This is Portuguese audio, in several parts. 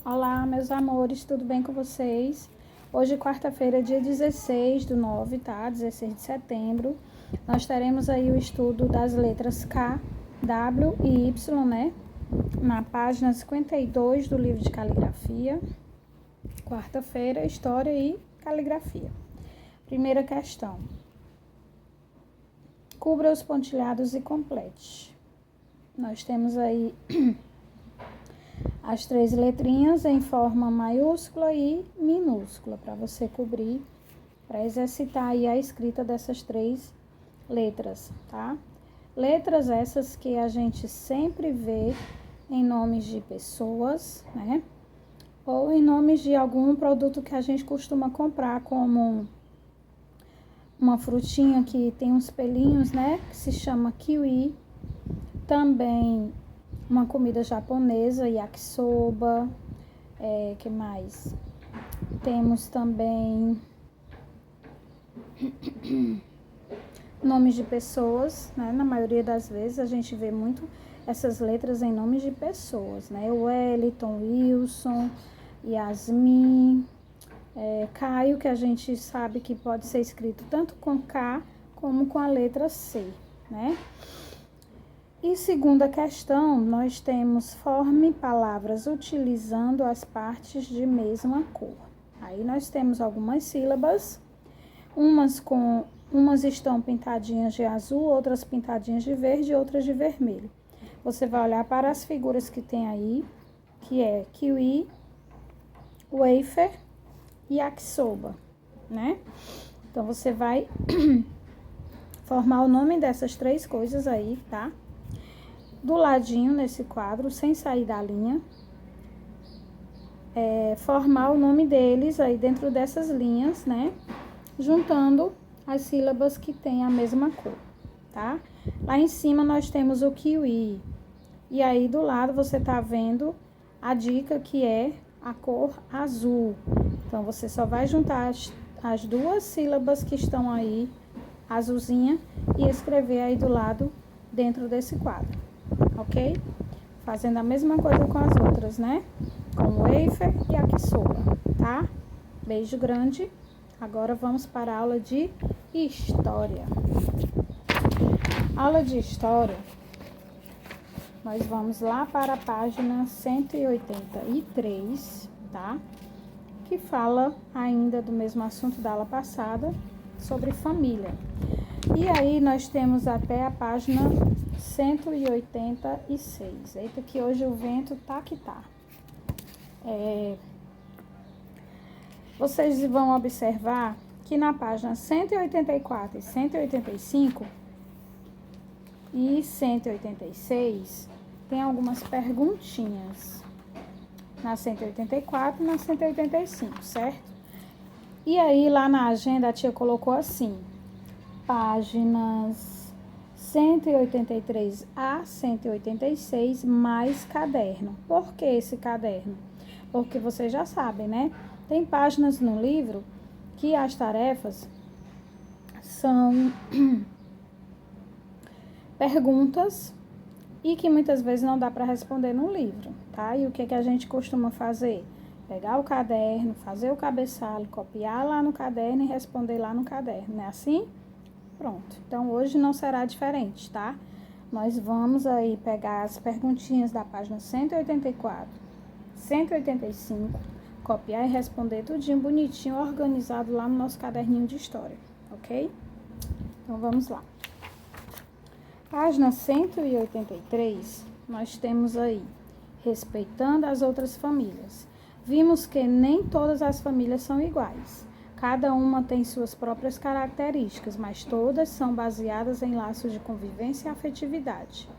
Olá, meus amores, tudo bem com vocês? Hoje, quarta-feira, dia 16/9, tá? 16 de setembro. Nós teremos aí o estudo das letras K, W e Y, né? Na página 52 do livro de caligrafia. Quarta-feira, história e caligrafia. Primeira questão. Cubra os pontilhados e complete. Nós temos aí as 3 letrinhas em forma maiúscula e minúscula, para você cobrir, para exercitar aí a escrita dessas 3 letras, tá? Letras essas que a gente sempre vê em nomes de pessoas, né? Ou em nomes de algum produto que a gente costuma comprar, como uma frutinha que tem uns pelinhos, né? Que se chama kiwi. Também uma comida japonesa, yakisoba. Que mais? Temos também nomes de pessoas, né? Na maioria das vezes a gente vê muito essas letras em nomes de pessoas, né? Wellington, Wilson, Yasmin, Caio, que a gente sabe que pode ser escrito tanto com K como com a letra C, né? E segunda questão, nós temos forme palavras utilizando as partes de mesma cor. Aí nós temos algumas sílabas, umas estão pintadinhas de azul, outras pintadinhas de verde e outras de vermelho. Você vai olhar para as figuras que tem aí, que é kiwi, wafer e yakisoba, né? Então, você vai formar o nome dessas 3 coisas aí, tá? Do ladinho, nesse quadro, sem sair da linha. Formar o nome deles aí dentro dessas linhas, né? Juntando as sílabas que têm a mesma cor, tá? Lá em cima nós temos o kiwi. E aí do lado você tá vendo a dica que é a cor azul. Então, você só vai juntar as 2 sílabas que estão aí, azulzinha, e escrever aí do lado, dentro desse quadro, ok? Fazendo a mesma coisa com as outras, né? Com wafer e yakisoba, tá? Beijo grande. Agora vamos para a aula de história. Aula de história. Nós vamos lá para a página 183, tá? Que fala ainda do mesmo assunto da aula passada, sobre família. E aí nós temos até a página 186. Eita, que hoje o vento tá que tá. Vocês vão observar que na página 184 e 185 e 186 tem algumas perguntinhas. Na 184 e na 185, certo? E aí, lá na agenda, a tia colocou assim, páginas 183 a 186, mais caderno. Por que esse caderno? Porque vocês já sabem, né? Tem páginas no livro que as tarefas são perguntas e que muitas vezes não dá para responder no livro, tá? E o que a gente costuma fazer? Pegar o caderno, fazer o cabeçalho, copiar lá no caderno e responder lá no caderno, não é assim? Pronto. Então, hoje não será diferente, tá? Nós vamos aí pegar as perguntinhas da página 184, 185, copiar e responder tudinho bonitinho, organizado lá no nosso caderninho de história, ok? Então, vamos lá. Página 183, nós temos aí, respeitando as outras famílias. Vimos que nem todas as famílias são iguais. Cada uma tem suas próprias características, mas todas são baseadas em laços de convivência e afetividade.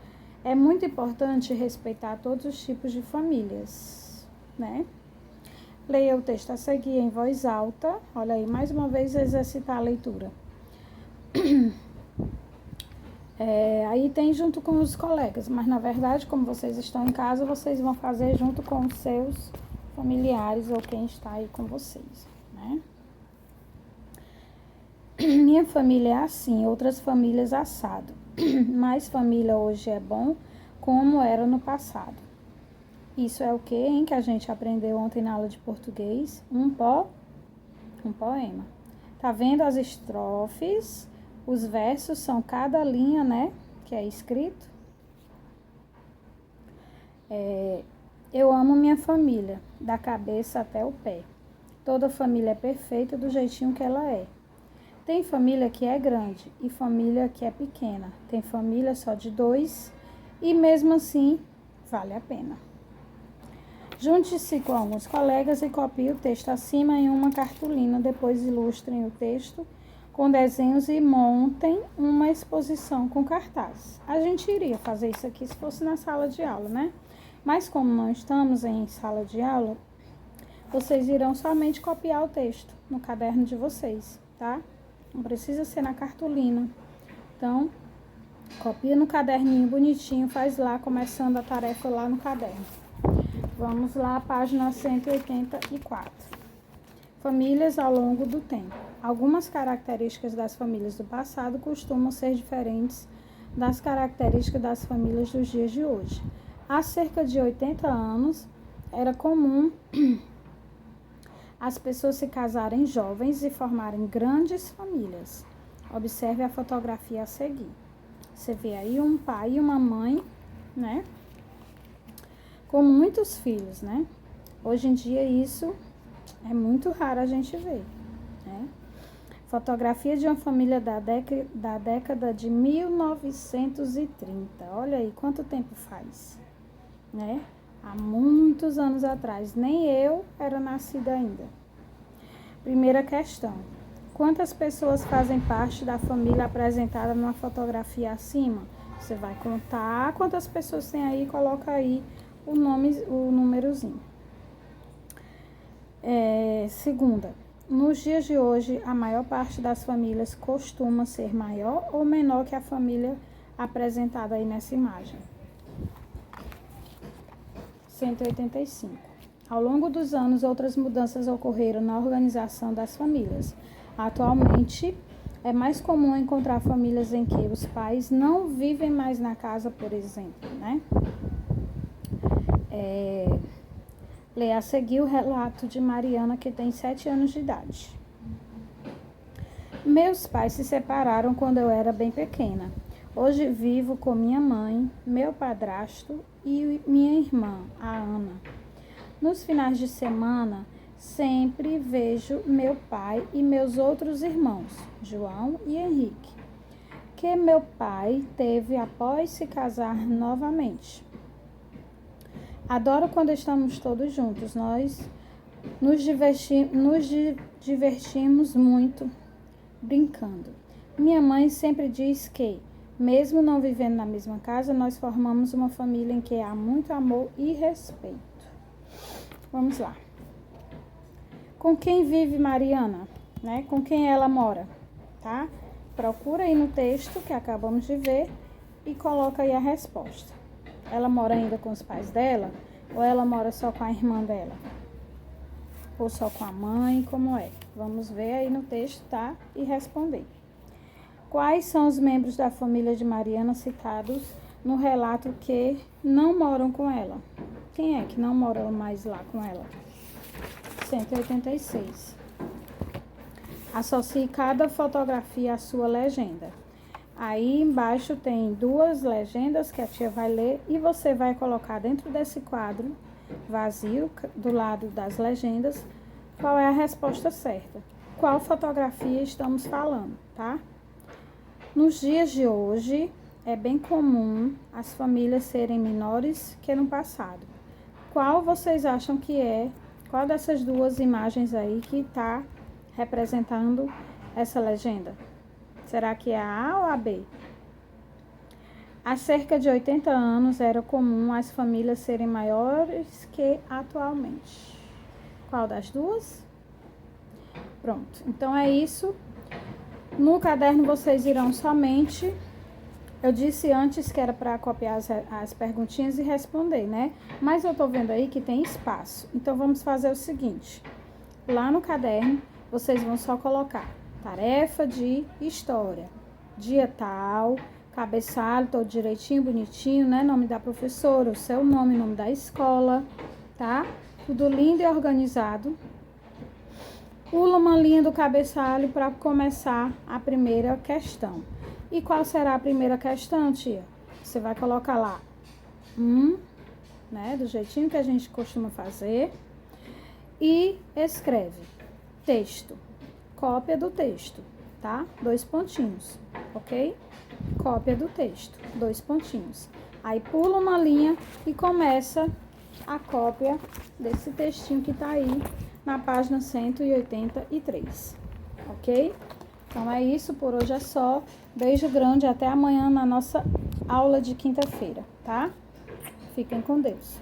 É muito importante respeitar todos os tipos de famílias, né? Leia o texto a seguir em voz alta. Olha aí, mais uma vez, exercitar a leitura. Aí tem junto com os colegas, mas na verdade, como vocês estão em casa, vocês vão fazer junto com os seus familiares ou quem está aí com vocês, né? Minha família é assim, outras famílias assado. Mais família hoje é bom, como era no passado. Isso é o que, hein, que a gente aprendeu ontem na aula de português? Um poema. Tá vendo as estrofes? Os versos são cada linha, né, que é escrito. Eu amo minha família, da cabeça até o pé. Toda família é perfeita do jeitinho que ela é. Tem família que é grande e família que é pequena. Tem família só de 2 e mesmo assim vale a pena. Junte-se com alguns colegas e copie o texto acima em uma cartolina. Depois ilustrem o texto com desenhos e montem uma exposição com cartazes. A gente iria fazer isso aqui se fosse na sala de aula, né? Mas como não estamos em sala de aula, vocês irão somente copiar o texto no caderno de vocês, tá? Não precisa ser na cartolina. Então, copia no caderninho bonitinho, faz lá, começando a tarefa lá no caderno. Vamos lá, página 184. Famílias ao longo do tempo. Algumas características das famílias do passado costumam ser diferentes das características das famílias dos dias de hoje. Há cerca de 80 anos, era comum as pessoas se casarem jovens e formarem grandes famílias. Observe a fotografia a seguir. Você vê aí um pai e uma mãe, né? Com muitos filhos, né? Hoje em dia isso é muito raro a gente ver, né? Fotografia de uma família da década de 1930. Olha aí, quanto tempo faz, né? Há muitos anos atrás. Nem eu era nascida ainda. Primeira questão. Quantas pessoas fazem parte da família apresentada numa fotografia acima? Você vai contar quantas pessoas tem aí, coloca aí o númerozinho. Segunda. Nos dias de hoje, a maior parte das famílias costuma ser maior ou menor que a família apresentada aí nessa imagem. 185. Ao longo dos anos, outras mudanças ocorreram na organização das famílias. Atualmente, é mais comum encontrar famílias em que os pais não vivem mais na casa, por exemplo, né? Leia a seguir o relato de Mariana, que tem 7 anos de idade. Meus pais se separaram quando eu era bem pequena. Hoje vivo com minha mãe, meu padrasto e minha irmã, a Ana. Nos finais de semana, sempre vejo meu pai e meus outros irmãos, João e Henrique, que meu pai teve após se casar novamente. Adoro quando estamos todos juntos. Nós nos divertimos muito brincando. Minha mãe sempre diz que, mesmo não vivendo na mesma casa, nós formamos uma família em que há muito amor e respeito. Vamos lá. Com quem vive Mariana? Né? Com quem ela mora? Tá? Procura aí no texto que acabamos de ver e coloca aí a resposta. Ela mora ainda com os pais dela? Ou ela mora só com a irmã dela? Ou só com a mãe? Como é? Vamos ver aí no texto, tá? E responder. Quais são os membros da família de Mariana citados no relato que não moram com ela? Quem é que não mora mais lá com ela? 186. Associe cada fotografia à sua legenda. Aí embaixo tem 2 legendas que a tia vai ler e você vai colocar dentro desse quadro vazio, do lado das legendas, qual é a resposta certa. Qual fotografia estamos falando, tá? Nos dias de hoje, é bem comum as famílias serem menores que no passado. Qual vocês acham que é? Qual dessas 2 imagens aí que está representando essa legenda? Será que é a A ou a B? Há cerca de 80 anos era comum as famílias serem maiores que atualmente. Qual das 2? Pronto. Então é isso. No caderno vocês irão somente... Eu disse antes que era para copiar as perguntinhas e responder, né? Mas eu tô vendo aí que tem espaço. Então vamos fazer o seguinte. Lá no caderno vocês vão só colocar tarefa de história, dia tal, cabeçalho todo direitinho, bonitinho, né? Nome da professora, o seu nome, nome da escola, tá? Tudo lindo e organizado. Pula uma linha do cabeçalho para começar a primeira questão. E qual será a primeira questão, tia? Você vai colocar lá né? Do jeitinho que a gente costuma fazer. E escreve texto, cópia do texto, tá? 2 pontinhos, ok? Cópia do texto, 2 pontinhos. Aí pula uma linha e começa a cópia desse textinho que tá aí na página 183, ok? Então é isso, por hoje é só. Beijo grande, até amanhã na nossa aula de quinta-feira, tá? Fiquem com Deus.